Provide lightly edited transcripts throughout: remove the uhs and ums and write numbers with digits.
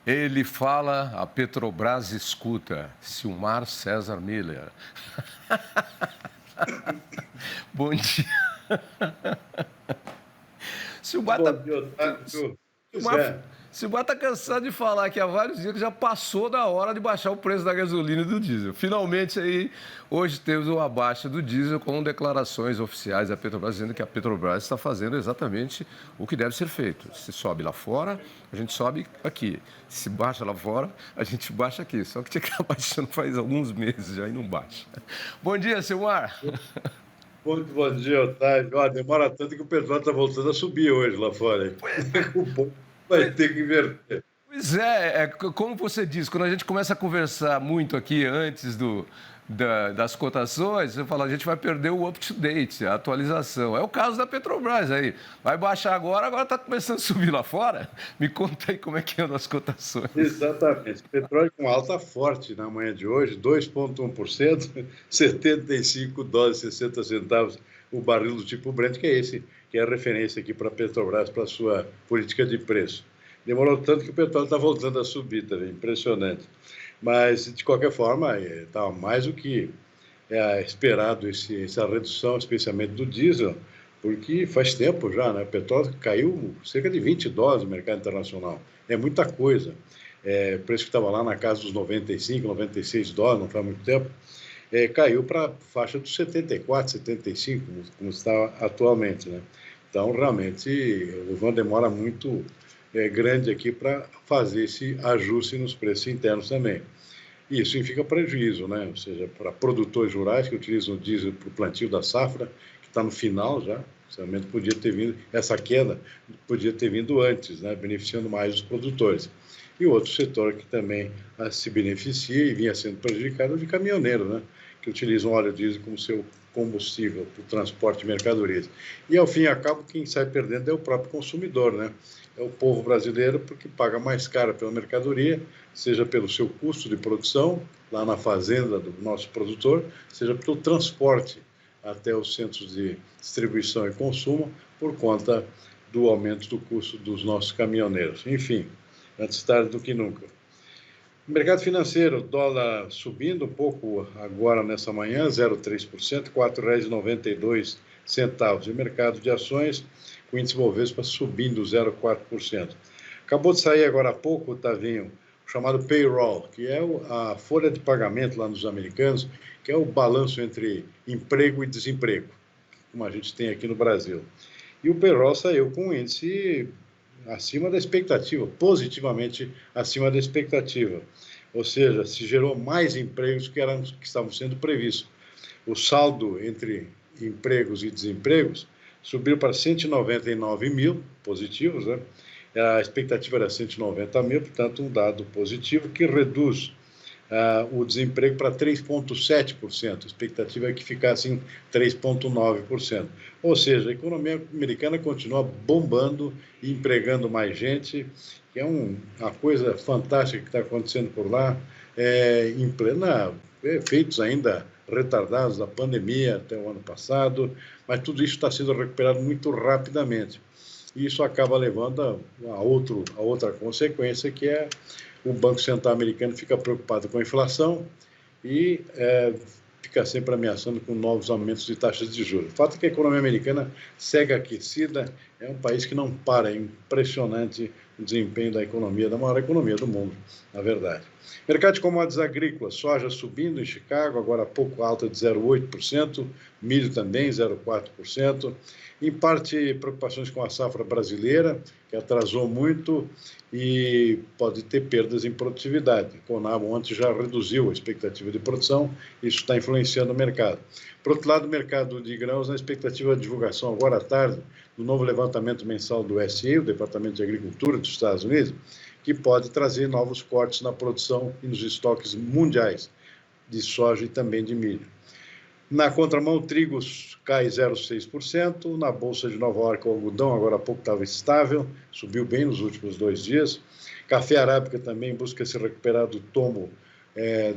Ele fala, a Petrobras escuta. Silmar César Miller. Bom dia. Silmar Bom tá, dia, Otávio. Pois Silmar, é, Silmar tá cansado de falar que há vários dias que já passou da hora de baixar o preço da gasolina e do diesel. Finalmente aí, hoje temos uma baixa do diesel com declarações oficiais da Petrobras dizendo que a Petrobras está fazendo exatamente o que deve ser feito. Se sobe lá fora, a gente sobe aqui. Se baixa lá fora, a gente baixa aqui. Só que tinha que estar baixando faz alguns meses já e não baixa. Bom dia, Silmar. muito bom dia, Otávio. Ó, demora tanto que o petróleo está voltando a subir hoje lá fora, hein? O bom vai ter que inverter. Pois é, como você disse, quando a gente começa a conversar muito aqui antes das cotações, eu falo, a gente vai perder o up-to-date, a atualização. É o caso da Petrobras aí. Vai baixar agora está começando a subir lá fora. Me conta aí como é que andam as cotações. Exatamente. Petróleo com alta forte na manhã de hoje, 2,1%, US$ 75 e 60 centavos o barril do tipo Brent, que é esse, que é a referência aqui para a Petrobras, para a sua política de preço. Demorou tanto que o petróleo está voltando a subir também, impressionante. Mas, de qualquer forma, está mais do que esperado essa redução, especialmente do diesel, porque faz tempo já, né? O petróleo caiu cerca de US$ 20 no mercado internacional. É muita coisa. O preço que estava lá na casa dos 95, US$ 96, não faz muito tempo, caiu para a faixa dos 74, 75, como está atualmente, né? Então, realmente, houve uma demora muito grande aqui para fazer esse ajuste nos preços internos também. Isso significa prejuízo, né? Ou seja, para produtores rurais que utilizam o diesel para o plantio da safra, que está no final já, realmente podia ter vindo, essa queda podia ter vindo antes, né? Beneficiando mais os produtores. E outro setor que também se beneficia e vinha sendo prejudicado é o de caminhoneiro, né? Que utilizam óleo diesel como seu combustível para o transporte de mercadorias. E, ao fim e ao cabo, quem sai perdendo é o próprio consumidor, né? É o povo brasileiro, porque paga mais caro pela mercadoria, seja pelo seu custo de produção, lá na fazenda do nosso produtor, seja pelo transporte até os centros de distribuição e consumo, por conta do aumento do custo dos nossos caminhoneiros. Enfim, antes tarde do que nunca. Mercado financeiro, dólar subindo um pouco agora nessa manhã, 0,3%, R$ 4,92. E o mercado de ações, o índice Bovespa subindo 0,4%. Acabou de sair agora há pouco, Otavinho, o chamado payroll, que é a folha de pagamento lá nos americanos, que é o balanço entre emprego e desemprego, como a gente tem aqui no Brasil. E o payroll saiu com um índice acima da expectativa, positivamente acima da expectativa. Ou seja, se gerou mais empregos que estavam sendo previstos. O saldo entre empregos e desempregos subiu para 199 mil positivos, né? A expectativa era 190 mil, portanto, um dado positivo que reduz o desemprego para 3,7%. A expectativa é que ficasse em 3,9%. Ou seja, a economia americana continua bombando e empregando mais gente, que é uma coisa fantástica que está acontecendo por lá, em plena efeitos ainda retardados da pandemia até o ano passado, mas tudo isso está sendo recuperado muito rapidamente. E isso acaba levando a outra consequência, que é o Banco Central americano fica preocupado com a inflação e fica sempre ameaçando com novos aumentos de taxas de juros. O fato é que a economia americana segue aquecida, é um país que não para, é impressionante o desempenho da economia, da maior economia do mundo, na verdade. Mercado de commodities agrícolas, soja subindo em Chicago, agora há pouco alta de 0,8%, milho também 0,4%, em parte preocupações com a safra brasileira, que atrasou muito e pode ter perdas em produtividade. O Conab ontem já reduziu a expectativa de produção, isso está influenciando o mercado. Por outro lado, o mercado de grãos, na expectativa de divulgação agora à tarde do novo levantamento mensal do SE, o Departamento de Agricultura dos Estados Unidos, que pode trazer novos cortes na produção e nos estoques mundiais de soja e também de milho. Na contramão, o trigo cai 0,6%. Na Bolsa de Nova York, o algodão agora há pouco estava estável, subiu bem nos últimos 2 dias. Café arábica também busca se recuperar do tombo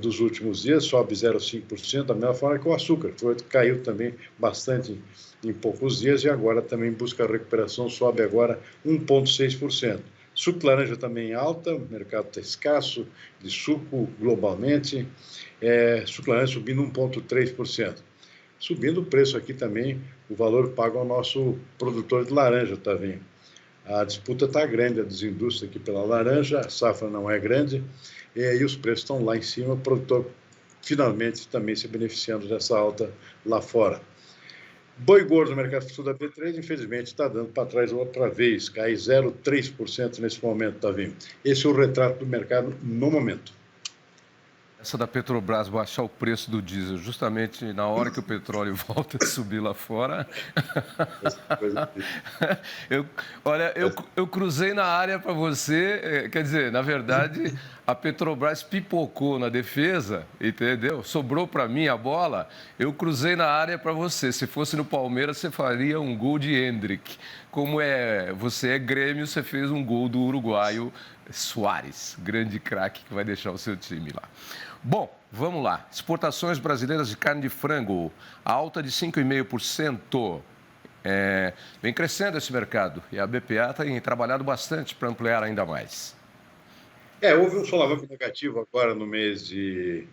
dos últimos dias, sobe 0,5%, da mesma forma que o açúcar, que caiu também bastante em poucos dias e agora também busca a recuperação, sobe agora 1,6%. Suco de laranja também alta, o mercado está escasso de suco globalmente. Suco de laranja subindo 1,3%. Subindo o preço aqui também, o valor pago ao nosso produtor de laranja, tá vendo? A disputa está grande, a desindústria aqui pela laranja, a safra não é grande, e os preços estão lá em cima, o produtor finalmente também se beneficiando dessa alta lá fora. Boi gordo no mercado futuro da B3, infelizmente, está dando para trás outra vez, cai 0,3% nesse momento, tá vendo? Esse é o retrato do mercado no momento. Essa da Petrobras baixar o preço do diesel justamente na hora que o petróleo volta a subir lá fora. Eu cruzei na área para você, quer dizer, na verdade, a Petrobras pipocou na defesa, entendeu? Sobrou para mim a bola, eu cruzei na área para você. Se fosse no Palmeiras, você faria um gol de Hendrick. Como você é Grêmio, você fez um gol do uruguaio Suárez, grande craque que vai deixar o seu time lá. Bom, vamos lá. Exportações brasileiras de carne de frango, alta de 5,5%. Vem crescendo esse mercado e a BPA tem trabalhado bastante para ampliar ainda mais. Houve um solavanco negativo agora no mês de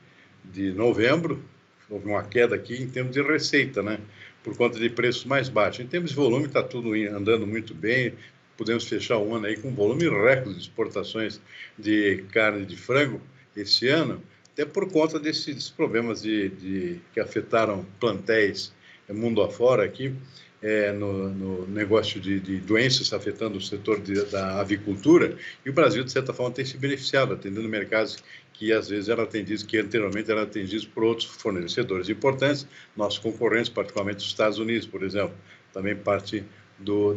novembro. Houve uma queda aqui em termos de receita, né? Por conta de preços mais baixos. Em termos de volume, está tudo andando muito bem. Podemos fechar o ano aí com volume recorde de exportações de carne de frango esse ano, até por conta desses problemas que afetaram plantéis mundo afora aqui, no negócio de doenças afetando o setor da avicultura, e o Brasil, de certa forma, tem se beneficiado, atendendo mercados que às vezes eram atendidos, que anteriormente eram atendidos por outros fornecedores importantes, nossos concorrentes, particularmente os Estados Unidos, por exemplo, também parte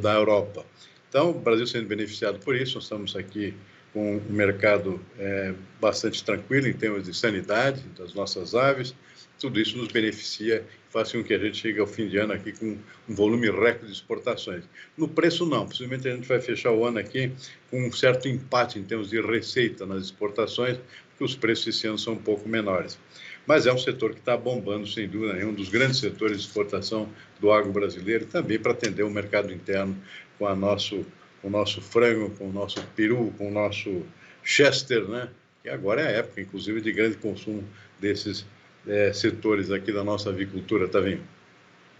da Europa. Então, o Brasil sendo beneficiado por isso, nós estamos aqui com um mercado bastante tranquilo em termos de sanidade das nossas aves. Tudo isso nos beneficia e faz com que a gente chegue ao fim de ano aqui com um volume recorde de exportações. No preço, não. Possivelmente a gente vai fechar o ano aqui com um certo empate em termos de receita nas exportações, porque os preços esse ano são um pouco menores. Mas é um setor que está bombando, sem dúvida nenhuma, um dos grandes setores de exportação do agro brasileiro, também para atender o mercado interno com o nosso frango, com o nosso peru, com o nosso Chester, né? Que agora é a época, inclusive, de grande consumo desses setores aqui da nossa avicultura, tá vendo?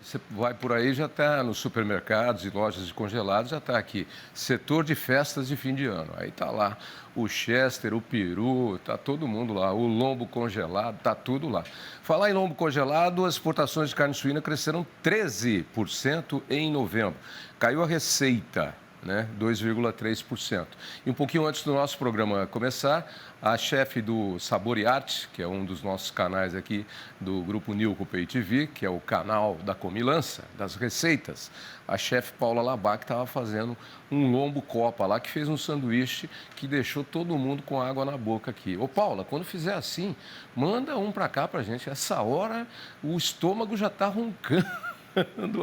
Você vai por aí, já está nos supermercados e lojas de congelados, já está aqui, setor de festas de fim de ano. Aí está lá o Chester, o peru, está todo mundo lá, o lombo congelado, está tudo lá. Falar em lombo congelado, as exportações de carne suína cresceram 13% em novembro. Caiu a receita, né, 2,3%. E um pouquinho antes do nosso programa começar, a chefe do Sabor e Arte, que é um dos nossos canais aqui do Grupo Nilco Pay TV, que é o canal da comilança, das receitas, a chefe Paula Labac estava fazendo um lombo copa lá, que fez um sanduíche que deixou todo mundo com água na boca aqui. Ô Paula, quando fizer assim, manda um para cá para gente. Essa hora o estômago já está roncando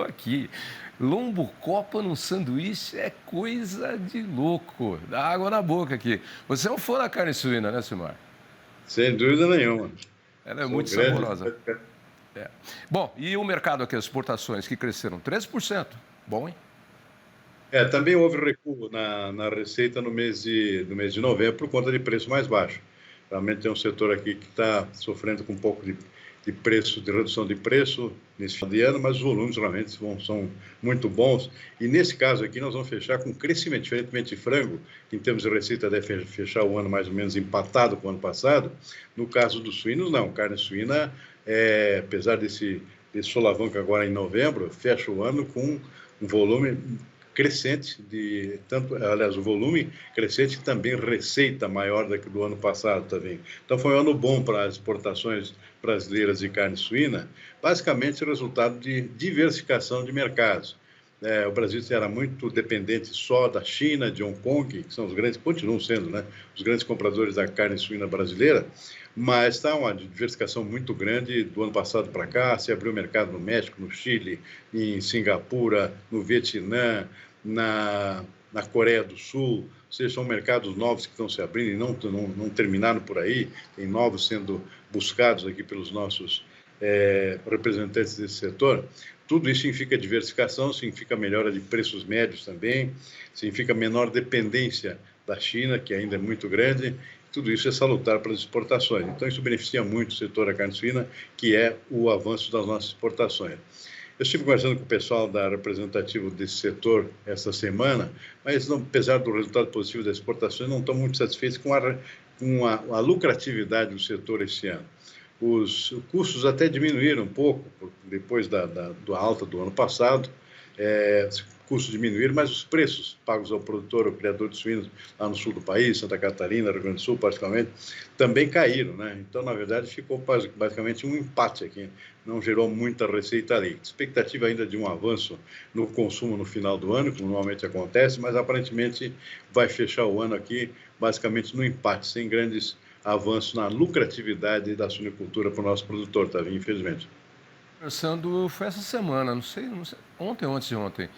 aqui. Lombo copa num sanduíche é coisa de louco. Dá água na boca aqui. Você é um fã da carne suína, né, Silmar? Sem dúvida nenhuma. Ela é muito saborosa. Bom, e o mercado aqui, as exportações que cresceram 13%. Bom, hein? Também houve recuo na receita no mês de novembro por conta de preço mais baixo. Realmente tem um setor aqui que está sofrendo com um pouco de redução de preço nesse final de ano, mas os volumes realmente são muito bons. E nesse caso aqui nós vamos fechar com crescimento, diferentemente de frango, que em termos de receita deve fechar o ano mais ou menos empatado com o ano passado. No caso dos suínos, não. Carne suína, apesar desse solavanco agora em novembro, fecha o ano com um volume crescente o volume crescente e também receita maior do que do ano passado também. Então foi um ano bom para as exportações brasileiras de carne suína, basicamente resultado de diversificação de mercados. O Brasil era muito dependente só da China, de Hong Kong, que são os grandes, continuam sendo, né, os grandes compradores da carne suína brasileira, mas está uma diversificação muito grande do ano passado para cá. Se abriu mercado no México, no Chile, em Singapura, no Vietnã, na Coreia do Sul. Ou seja, são mercados novos que estão se abrindo e não terminaram por aí. Tem novos sendo buscados aqui pelos nossos representantes desse setor. Tudo isso significa diversificação, significa melhora de preços médios também, significa menor dependência da China, que ainda é muito grande. Tudo isso é salutar para as exportações. Então, isso beneficia muito o setor da carne suína, que é o avanço das nossas exportações. Eu estive conversando com o pessoal da representativo desse setor essa semana, mas, apesar do resultado positivo das exportações, não estão muito satisfeitos com a lucratividade do setor esse ano. Os custos até diminuíram um pouco depois da alta do ano passado, custos diminuíram, mas os preços pagos ao produtor, ao criador de suínos lá no sul do país, Santa Catarina, Rio Grande do Sul, particularmente, também caíram, né? Então, na verdade, ficou basicamente um empate aqui, não gerou muita receita ali. Expectativa ainda de um avanço no consumo no final do ano, como normalmente acontece, mas aparentemente vai fechar o ano aqui basicamente no empate, sem grandes avanços na lucratividade da suinicultura para o nosso produtor, Tavinho, infelizmente. Conversando, foi essa semana, não sei, ontem ou antes de ontem,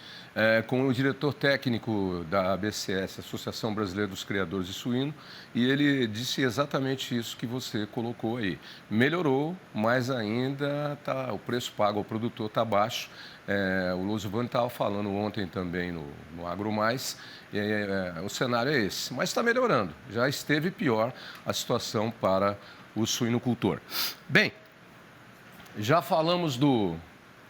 com o diretor técnico da ABCS, Associação Brasileira dos Criadores de Suíno, e ele disse exatamente isso que você colocou aí. Melhorou, mas ainda o preço pago ao produtor está baixo. O Luzivano estava falando ontem também no Agro Mais, o cenário é esse, mas está melhorando. Já esteve pior a situação para o suinocultor. Bem, já falamos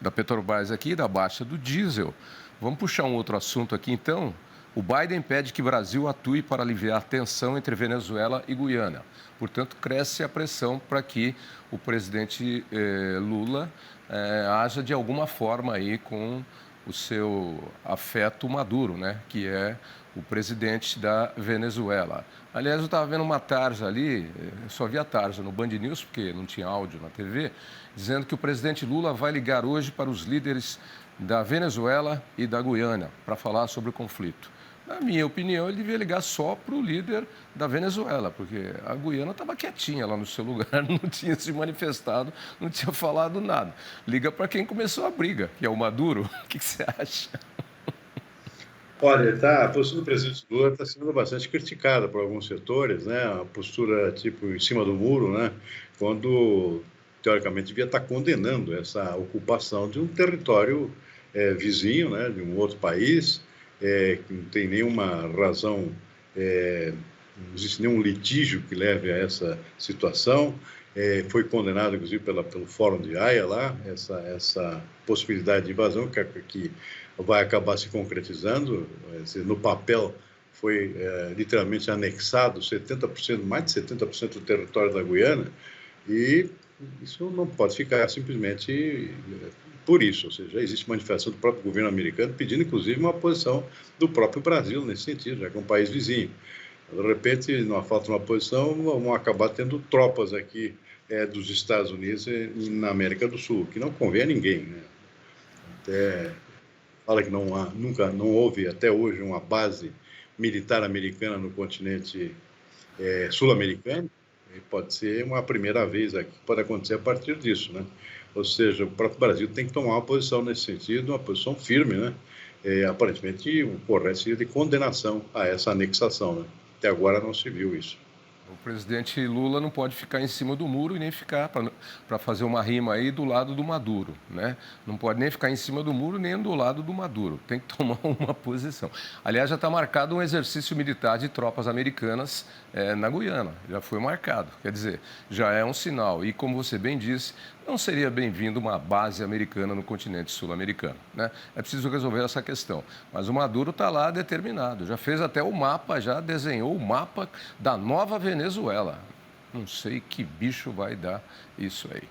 da Petrobras aqui, da baixa do diesel. Vamos puxar um outro assunto aqui, então. O Biden pede que o Brasil atue para aliviar a tensão entre Venezuela e Guiana. Portanto, cresce a pressão para que o presidente Lula haja de alguma forma aí com o seu afeto Maduro, né? Que é o presidente da Venezuela. Aliás, eu estava vendo uma tarja ali, eu só vi a tarja no Band News, porque não tinha áudio na TV, dizendo que o presidente Lula vai ligar hoje para os líderes da Venezuela e da Guiana para falar sobre o conflito. Na minha opinião, ele devia ligar só para o líder da Venezuela, porque a Guiana estava quietinha lá no seu lugar, não tinha se manifestado, não tinha falado nada. Liga para quem começou a briga, que é o Maduro. O que você acha? Olha, a postura do presidente Lula está sendo bastante criticada por alguns setores, né? A postura, tipo, em cima do muro, né? Quando, teoricamente, devia estar condenando essa ocupação de um território vizinho, né? De um outro país, que não tem nenhuma razão, não existe nenhum litígio que leve a essa situação. Foi condenado, inclusive, pelo Fórum de Haia lá, essa possibilidade de invasão que vai acabar se concretizando. No papel foi literalmente anexado 70%, mais de 70% do território da Guiana, e isso não pode ficar simplesmente por isso, ou seja, existe manifestação do próprio governo americano pedindo, inclusive, uma posição do próprio Brasil nesse sentido, já que é um país vizinho. De repente, numa falta de uma posição, vão acabar tendo tropas aqui dos Estados Unidos e na América do Sul, que não convém a ninguém, né? Até fala que nunca houve até hoje uma base militar americana no continente sul-americano, e pode ser uma primeira vez aqui, pode acontecer a partir disso, né? Ou seja, o próprio Brasil tem que tomar uma posição nesse sentido, uma posição firme, né? Aparentemente, o correto seria de condenação a essa anexação, né? Até agora não se viu isso. O presidente Lula não pode ficar em cima do muro e nem ficar, para fazer uma rima aí, do lado do Maduro, né? Não pode nem ficar em cima do muro nem do lado do Maduro. Tem que tomar uma posição. Aliás, já está marcado um exercício militar de tropas americanas na Guiana. Já foi marcado. Quer dizer, já é um sinal. E, como você bem disse, não seria bem-vindo uma base americana no continente sul-americano, né? É preciso resolver essa questão. Mas o Maduro está lá determinado. Já fez até o mapa, já desenhou o mapa da nova Venezuela. Não sei que bicho vai dar isso aí.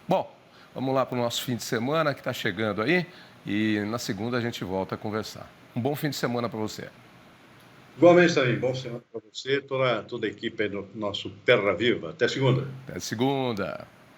Bom, vamos lá para o nosso fim de semana que está chegando aí. E na segunda a gente volta a conversar. Um bom fim de semana para você. Igualmente, também. Bom semana para você, toda a equipe aí do nosso Terra Viva. Até segunda. Até segunda.